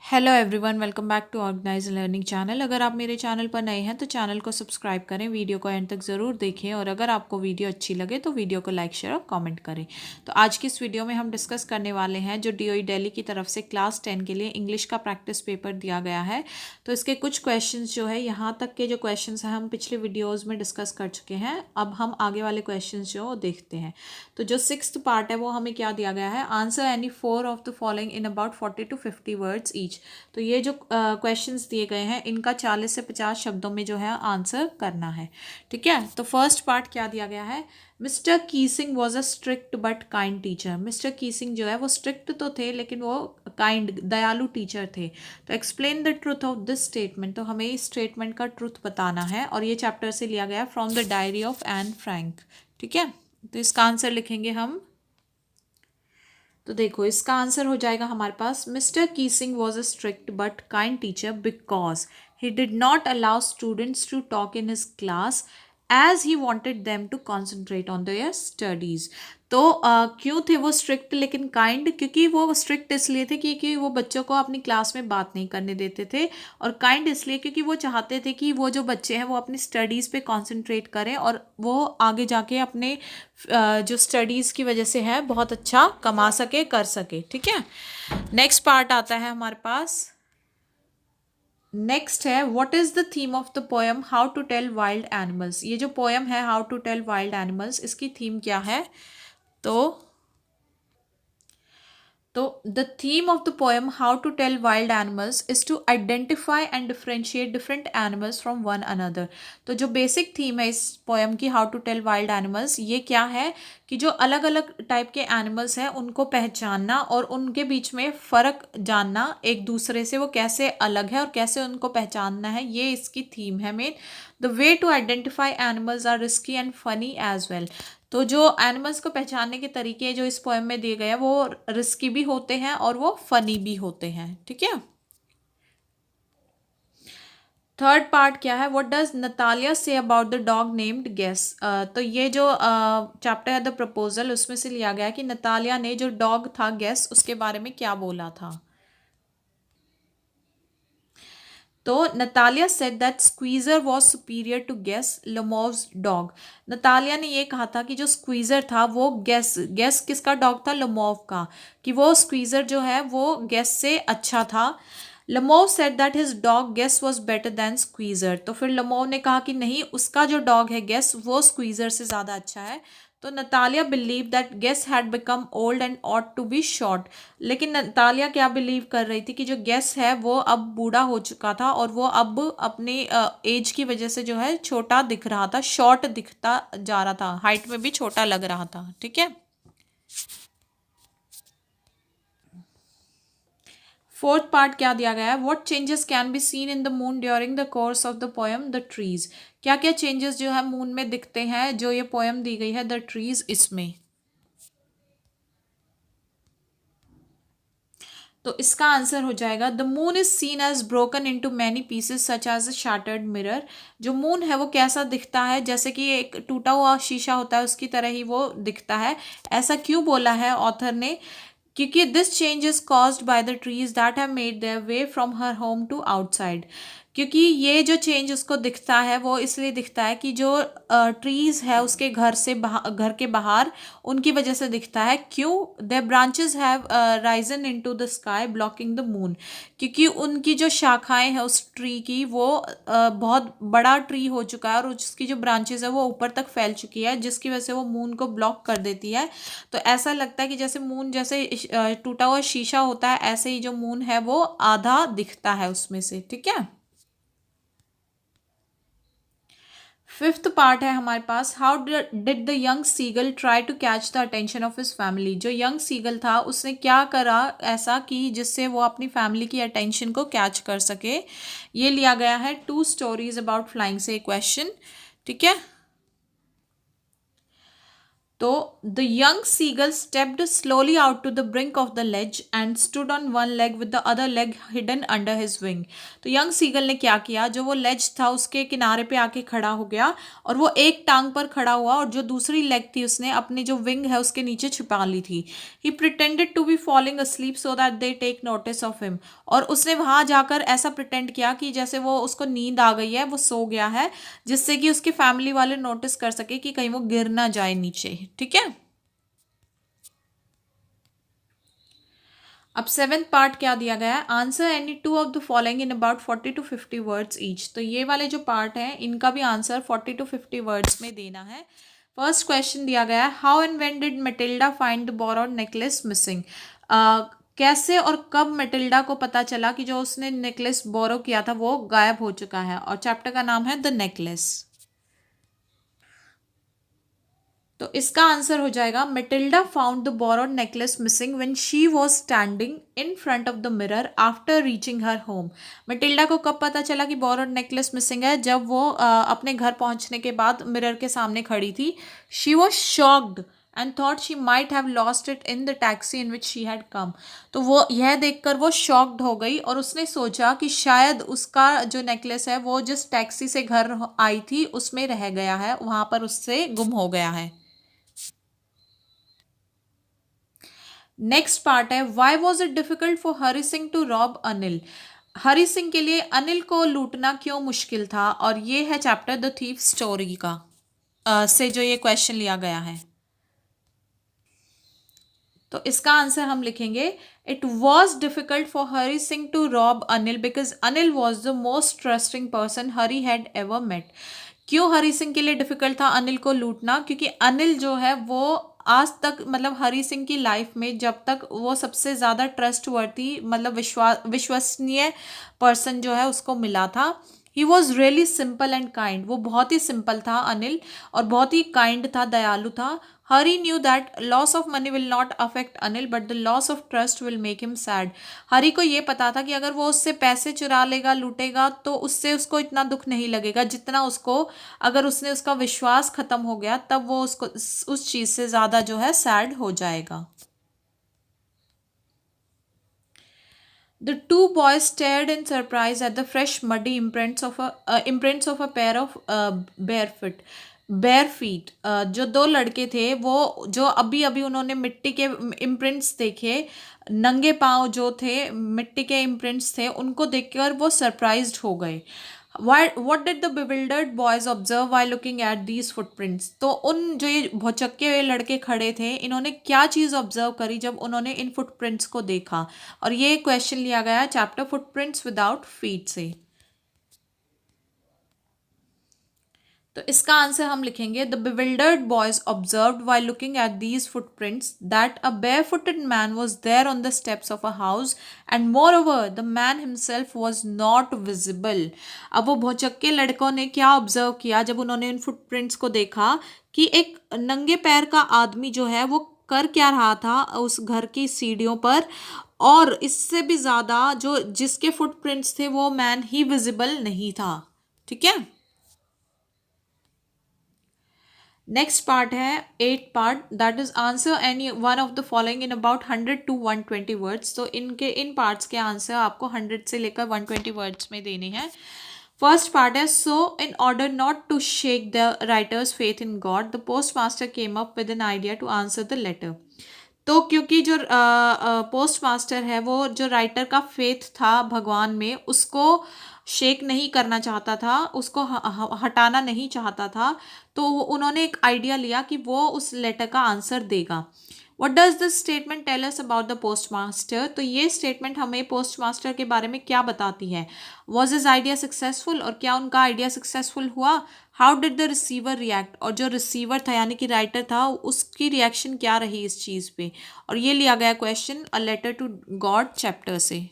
Hello everyone, welcome back to organize learning channel. अगर आप मेरे चैनल पर नए हैं तो चैनल को सब्सक्राइब करें, वीडियो को एंड तक ज़रूर देखें और अगर आपको वीडियो अच्छी लगे तो वीडियो को लाइक शेयर और कमेंट करें। तो आज की इस वीडियो में हम डिस्कस करने वाले हैं जो डीओई दिल्ली की तरफ से क्लास 10 के लिए इंग्लिश का प्रैक्टिस पेपर दिया गया है। तो इसके कुछ क्वेश्चन जो है, यहाँ तक के जो क्वेश्चन हैं हम पिछले वीडियोज़ में डिस्कस कर चुके हैं। अब हम आगे वाले क्वेश्चन जो देखते हैं। तो जो 6th पार्ट है वो हमें क्या दिया गया है, answer any 4 of the following in about 40 to 50 words each. तो ये जो क्वेश्चंस दिए गए हैं इनका 40 से 50 शब्दों में जो है आंसर करना है। ठीक है, तो फर्स्ट पार्ट क्या दिया गया है, Mr Keesing was a strict but kind teacher. Mr Keesing जो है वो स्ट्रिक्ट तो थे लेकिन वो काइंड दयालु टीचर थे। तो explain the truth of this statement, तो हमें इस स्टेटमेंट का ट्रूथ बताना है और ये चैप्टर से लिया गया from the diary of Anne Frank. ठीक है, तो इसका आंसर लिखेंगे हम। तो देखो इसका आंसर हो जाएगा हमारे पास, Mr Keesing was a strict but kind teacher because he did not allow students to talk in his class as he wanted them to concentrate on their studies. तो क्यों थे वो स्ट्रिक्ट लेकिन काइंड, क्योंकि वो स्ट्रिक्ट इसलिए थे क्योंकि वो बच्चों को अपनी क्लास में बात नहीं करने देते थे, और काइंड इसलिए क्योंकि वो चाहते थे कि वो जो बच्चे हैं वो अपनी स्टडीज़ पे कंसंट्रेट करें और वो आगे जाके अपने जो स्टडीज़ की वजह से है बहुत अच्छा कमा सके, कर सके। ठीक है, नेक्स्ट पार्ट आता है हमारे पास। नेक्स्ट है, what is the theme of the poem how to tell wild animals. ये जो पोएम है how to tell wild animals, इसकी थीम क्या है। तो the theme of the poem How to Tell Wild Animals is to identify and differentiate different animals from one another। तो जो basic theme है इस पोएम की How to Tell Wild Animals, ये क्या है कि जो अलग अलग टाइप के एनिमल्स हैं उनको पहचानना और उनके बीच में फ़र्क जानना, एक दूसरे से वो कैसे अलग है और कैसे उनको पहचानना है, ये इसकी थीम है main. The way to identify animals are risky and funny as well. तो जो एनिमल्स को पहचानने के तरीके जो इस पोएम में दिए गए हैं वो रिस्की भी होते हैं और वो फनी भी होते हैं। ठीक है, थर्ड पार्ट क्या है, what does Natalia say about the dog named Guess. तो ये जो चैप्टर है द प्रपोजल, उसमें से लिया गया कि नतालिया ने जो डॉग था गेस उसके बारे में क्या बोला था। तो Natalia said that Squeezer was superior to Guess Lomov's dog. Natalia ने ये कहा था कि जो स्क्वीजर था वो गेस गेस किसका डॉग था, लमोव का, कि वो स्क्वीजर जो है वो गेस से अच्छा था। Lomov said that his dog Guess was better than Squeezer. तो फिर लमोव ने कहा कि नहीं, उसका जो डॉग है गेस वो स्क्वीजर से ज़्यादा अच्छा है। तो Natalia believe that Guess had become old and ought to be shot. लेकिन नतालिया क्या बिलीव कर रही थी कि जो गेस है वो अब बूढ़ा हो चुका था और वो अब अपनी एज की वजह से जो है छोटा दिख रहा था, शॉर्ट दिखता जा रहा था, हाइट में भी छोटा लग रहा था। ठीक है, फोर्थ पार्ट क्या दिया गया है, what changes can be seen in the moon during the course of the poem the trees. क्या क्या चेंजेस जो है मून में दिखते हैं जो ये पोएम दी गई है द ट्रीज इसमें। तो इसका आंसर हो जाएगा, the moon is seen as broken into many pieces such as a shattered mirror. जो मून है वो कैसा दिखता है, जैसे कि एक टूटा हुआ शीशा होता है उसकी तरह ही वो दिखता है। ऐसा क्यों बोला है ऑथर ने, क्योंकि this change is caused by the trees that have made their way from her home to outside. क्योंकि ये जो चेंज उसको दिखता है वो इसलिए दिखता है कि जो ट्रीज है उसके घर से घर के बाहर, उनकी वजह से दिखता है। क्यों, their branches have risen into the sky blocking the moon. क्योंकि उनकी जो शाखाएं हैं उस ट्री की वो बहुत बड़ा ट्री हो चुका है और उसकी जो ब्रांचेस है वो ऊपर तक फैल चुकी है, जिसकी वजह से वो मून को ब्लॉक कर देती है। तो ऐसा लगता है कि जैसे मून जैसे टूटा हुआ शीशा होता है, ऐसे ही जो मून है वो आधा दिखता है उसमें से। ठीक है, फिफ्थ पार्ट है हमारे पास, how did the young seagull try to catch the attention of his family. जो यंग सीगल था उसने क्या करा ऐसा कि जिससे वो अपनी फैमिली की अटेंशन को कैच कर सके। ये लिया गया है टू स्टोरीज अबाउट फ्लाइंग से क्वेश्चन। ठीक है, तो the young seagull stepped slowly out to the brink of the ledge and stood on one leg with the other leg hidden under his wing. तो यंग सीगल ने क्या किया, जो वो लेज था उसके किनारे पे आके खड़ा हो गया और वो एक टांग पर खड़ा हुआ और जो दूसरी लेग थी उसने अपनी जो विंग है उसके नीचे छिपा ली थी। He pretended to be falling asleep so that they take notice of him. और उसने वहां जाकर ऐसा प्रिटेंड किया कि जैसे वो उसको नींद आ गई है, वो सो गया है, जिससे कि उसके फैमिली वाले नोटिस कर सके कि कहीं वो गिर ना जाए नीचे। ठीक है। अब सेवेंथ पार्ट क्या दिया गया है, answer any two of the following in about 40 to 50 words each. तो ये वाले जो पार्ट हैं इनका भी आंसर 40 to 50 वर्ड्स में देना है। फर्स्ट क्वेश्चन दिया गया है, how and when did Matilda find the borrowed necklace missing. कैसे और कब मेटिल्डा को पता चला कि जो उसने नेकलेस बोरो किया था वो गायब हो चुका है। और चैप्टर का नाम है द नेकलेस। तो इसका आंसर हो जाएगा, Matilda found the borrowed necklace missing when she was standing in front of the mirror after reaching her home. Matilda को कब पता चला कि बोरोड नेकलेस मिसिंग है, जब वो अपने घर पहुंचने के बाद मिरर के सामने खड़ी थी। She was shocked and thought she might have lost it in the taxi in which she had come. तो वो यह देखकर वो शॉक्ड हो गई और उसने सोचा कि शायद उसका जो नेकलेस है वो जिस टैक्सी से घर आई थी उसमें रह गया है, वहां पर उससे गुम हो गया है। नेक्स्ट पार्ट है, why was it difficult for Hari Singh to rob Anil. Hari Singh के लिए अनिल को लूटना क्यों मुश्किल था। और ये है चैप्टर द थीफ स्टोरी का से जो ये क्वेश्चन लिया गया है। तो इसका आंसर हम लिखेंगे, it was difficult for Hari Singh to rob Anil because Anil was the most trusting person Hari had ever met. क्यों हरि सिंह के लिए डिफिकल्ट था अनिल को लूटना, क्योंकि अनिल जो है वो आज तक मतलब हरि सिंह की लाइफ में जब तक वो सबसे ज़्यादा ट्रस्टवर्थी मतलब विश्वसनीय पर्सन जो है उसको मिला था। He was really simple and kind. वो बहुत ही सिंपल था अनिल और बहुत ही काइंड था, दयालु था। Hari knew that loss of money will not affect Anil but the loss of trust will make him sad. Hari को ये पता था कि अगर वो उससे पैसे चुरा लेगा, लूटेगा, तो उससे उसको इतना दुख नहीं लगेगा जितना उसको अगर उसने उसका विश्वास खत्म हो गया तब वो उसको उस चीज से ज्यादा जो है सैड हो जाएगा। The two boys stared in surprise at the fresh, muddy imprints of a pair of bare feet. जो दो लड़के थे वो जो अभी अभी उन्होंने मिट्टी के इम्प्रिंट्स देखे, नंगे पांव जो थे मिट्टी के इम्प्रिंट्स थे, उनको देखकर वो सरप्राइज्ड हो गए। What did the bewildered boys observe while looking at these footprints? तो उन जो ये भौचक्के हुए लड़के खड़े थे इन्होंने क्या चीज़ ऑब्जर्व करी जब उन्होंने इन फुटप्रिंट्स को देखा। और ये क्वेश्चन लिया गया है चैप्टर फुटप्रिंट्स विदाउट फीट से। तो इसका आंसर हम लिखेंगे, the bewildered boys observed while looking at these footprints that a barefooted man was there on the steps of a house and moreover the man himself was not visible। अब वो भौचक्के लड़कों ने क्या ऑब्जर्व किया जब उन्होंने इन फुटप्रिंट्स को देखा कि एक नंगे पैर का आदमी जो है वो कर क्या रहा था उस घर की सीढ़ियों पर, और इससे भी ज्यादा जो जिसके फुटप्रिंट्स थे वो मैन ही विजिबल नहीं था। ठीक है। नेक्स्ट पार्ट है eight part, that is answer any one of the following in about 100 to 120 words. तो इन पार्ट्स के आंसर आपको 100 से लेकर 120 वर्ड्स में देने हैं। फर्स्ट पार्ट है, so in order not to shake the writer's faith in God the postmaster came up with an idea to answer the letter. तो क्योंकि जो पोस्ट मास्टर है वो जो राइटर का फेथ था भगवान में उसको शेक नहीं करना चाहता था, उसको हटाना नहीं चाहता था, तो उन्होंने एक आइडिया लिया कि वो उस लेटर का आंसर देगा। What does this statement tell us about the postmaster. तो ये स्टेटमेंट हमें पोस्ट मास्टर के बारे में क्या बताती है। वॉज इज आइडिया सक्सेसफुल, और क्या उनका आइडिया सक्सेसफुल हुआ। How did the receiver react, और जो रिसीवर था यानी कि राइटर था उसकी रिएक्शन क्या रही इस चीज़ पे। और ये लिया गया question a letter to God chapter से।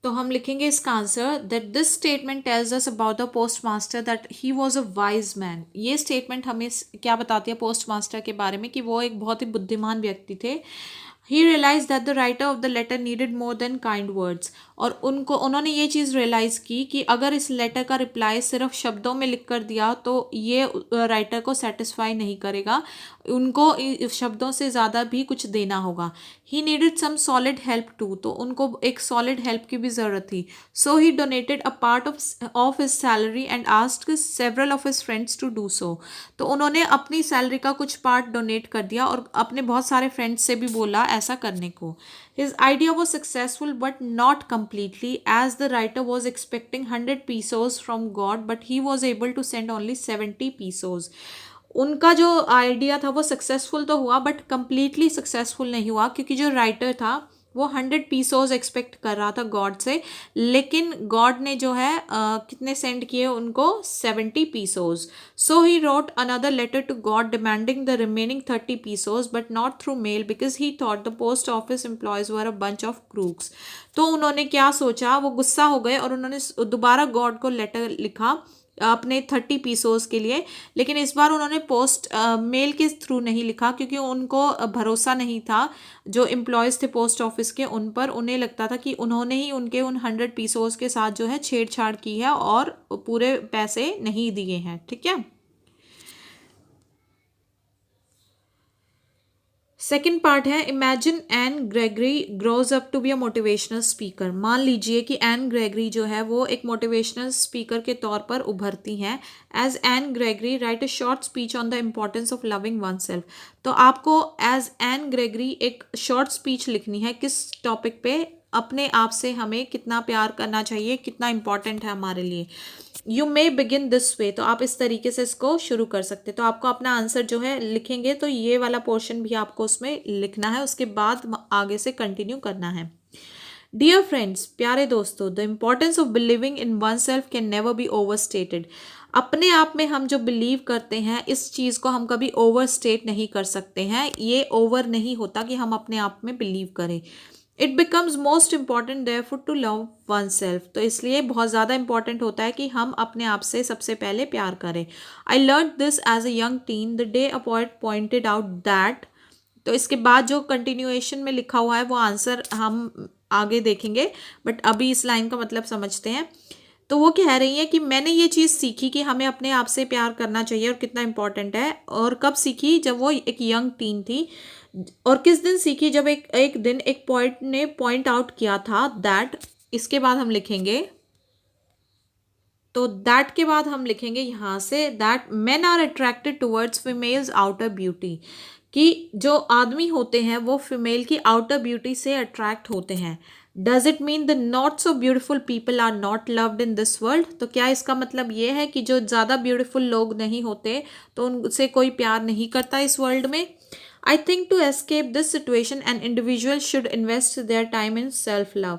तो हम लिखेंगे इसका answer, that this statement tells us about the postmaster that he was a wise man. ये स्टेटमेंट हमें क्या बताती है पोस्ट मास्टर के बारे में कि वो एक बहुत ही बुद्धिमान व्यक्ति थे। He realise that the writer of the letter needed more than kind words. और उन्होंने ये चीज़ रियलाइज़ की कि अगर इस लेटर का रिप्लाई सिर्फ शब्दों में लिख कर दिया तो ये राइटर को सेटिस्फाई नहीं करेगा, उनको शब्दों से ज़्यादा भी कुछ देना होगा। He needed some solid help too, तो उनको एक सॉलिड हेल्प की भी ज़रूरत थी। So he donated a part of his salary and asked several of his friends to do so. तो उन्होंने अपनी सैलरी का कुछ पार्ट डोनेट कर दिया और अपने बहुत सारे फ्रेंड्स से भी बोला ऐसा करने को। His idea was successful but not completely, as the writer was expecting 100 pesos from God, but he was able to send only 70 pesos. उनका जो आइडिया था वो सक्सेसफुल तो हुआ बट कंप्लीटली सक्सेसफुल नहीं हुआ, क्योंकि जो राइटर था वो 100 पीसोज एक्सपेक्ट कर रहा था गॉड से, लेकिन गॉड ने जो है कितने सेंड किए उनको 70 pesos. So he wrote another letter to God demanding the remaining 30 pesos but not through mail because he thought the post office employees were a bunch of crooks. तो उन्होंने क्या सोचा, वो गुस्सा हो गए और उन्होंने दोबारा गॉड को लेटर लिखा अपने 30 पीसोस के लिए, लेकिन इस बार उन्होंने पोस्ट मेल के थ्रू नहीं लिखा, क्योंकि उनको भरोसा नहीं था जो एम्प्लॉयज़ थे पोस्ट ऑफिस के उन पर। उन्हें लगता था कि उन्होंने ही उनके उन 100 पीसोस के साथ जो है छेड़छाड़ की है और पूरे पैसे नहीं दिए हैं। ठीक है। सेकेंड पार्ट है, imagine Anne Gregory grows up to be a motivational speaker. मान लीजिए कि एन ग्रेगरी जो है वो एक मोटिवेशनल स्पीकर के तौर पर उभरती हैं। As Anne Gregory write a short speech on the importance of loving oneself. तो आपको एज एन ग्रेगरी एक शॉर्ट स्पीच लिखनी है किस टॉपिक पे, अपने आप से हमें कितना प्यार करना चाहिए, कितना इंपॉर्टेंट है हमारे लिए। You may begin this way, तो आप इस तरीके से इसको शुरू कर सकते हैं। तो आपको अपना आंसर जो है लिखेंगे तो ये वाला पोर्शन भी आपको उसमें लिखना है, उसके बाद आगे से कंटिन्यू करना है। डियर फ्रेंड्स, प्यारे दोस्तों, the importance of believing in one self can never be over stated. अपने आप में हम जो बिलीव करते हैं इस चीज़ को हम कभी ओवर स्टेट नहीं कर सकते हैं। ये ओवर नहीं होता कि हम अपने आप में बिलीव करें। It becomes most important therefore to love oneself, तो इसलिए बहुत ज़्यादा इंपॉर्टेंट होता है कि हम अपने आप से सबसे पहले प्यार करें। I learn this as a young teen the day a poet pointed out that. तो इसके बाद जो कंटिन्यूएशन में लिखा हुआ है वो आंसर हम आगे देखेंगे, बट अभी इस लाइन का मतलब समझते हैं। तो वो कह रही है कि मैंने ये चीज़ सीखी कि हमें अपने आप से प्यार करना चाहिए और कितना इम्पोर्टेंट है, और कब सीखी, जब वो एक यंग टीन थी। और किस दिन सीखी, जब एक एक दिन एक पॉइंट ने पॉइंट आउट किया था दैट। इसके बाद हम लिखेंगे, तो दैट के बाद हम लिखेंगे यहाँ से that men are attracted towards females outer beauty, कि जो आदमी होते हैं वो फीमेल की आउटर ब्यूटी से अट्रैक्ट होते हैं। Does it mean the not so beautiful people are not loved in this world. तो क्या इसका मतलब ये है कि जो ज़्यादा ब्यूटिफुल लोग नहीं होते तो उनसे कोई प्यार नहीं करता इस वर्ल्ड में। I think to escape this situation an individual should invest their time in self love।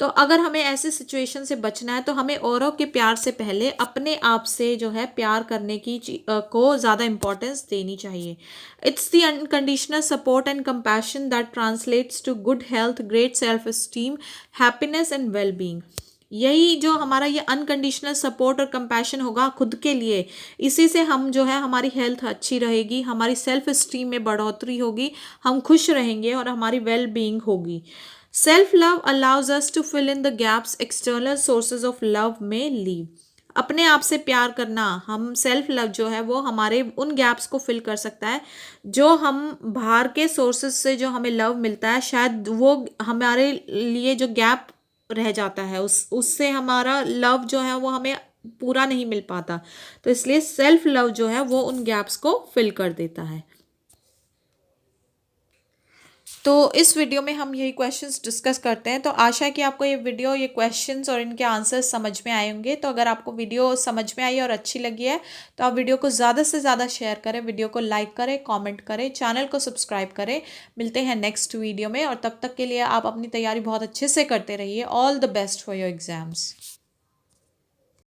तो अगर हमें ऐसे सिचुएशन से बचना है तो हमें औरों के प्यार से पहले अपने आप से जो है प्यार करने की को ज़्यादा इम्पोर्टेंस देनी चाहिए। It's the unconditional support and compassion that translates to good health, great self esteem, happiness and well being. यही जो हमारा ये अनकंडीशनल सपोर्ट और कंपैशन होगा खुद के लिए, इसी से हम जो है हमारी हेल्थ अच्छी रहेगी, हमारी सेल्फ स्टीम में बढ़ोतरी होगी, हम खुश रहेंगे और हमारी वेल बीइंग होगी। Self love allows us to fill in the gaps external sources of love में लीव। अपने आप से प्यार करना, हम सेल्फ लव जो है वो हमारे उन गैप्स को फिल कर सकता है जो हम बाहर के सोर्सेज से जो हमें लव मिलता है, शायद वो हमारे लिए जो गैप रह जाता है उससे हमारा लव जो है वो हमें पूरा नहीं मिल पाता। तो इसलिए सेल्फ लव जो है वो उन गैप्स को फिल कर देता है। तो इस वीडियो में हम यही क्वेश्चंस डिस्कस करते हैं। तो आशा है कि आपको ये वीडियो, ये क्वेश्चंस और इनके आंसर्स समझ में आए होंगे। तो अगर आपको वीडियो समझ में आई और अच्छी लगी है तो आप वीडियो को ज़्यादा से ज़्यादा शेयर करें, वीडियो को लाइक करें, कमेंट करें, चैनल को सब्सक्राइब करें। मिलते हैं नेक्स्ट वीडियो में, और तब तक के लिए आप अपनी तैयारी बहुत अच्छे से करते रहिए। All the best for your exams.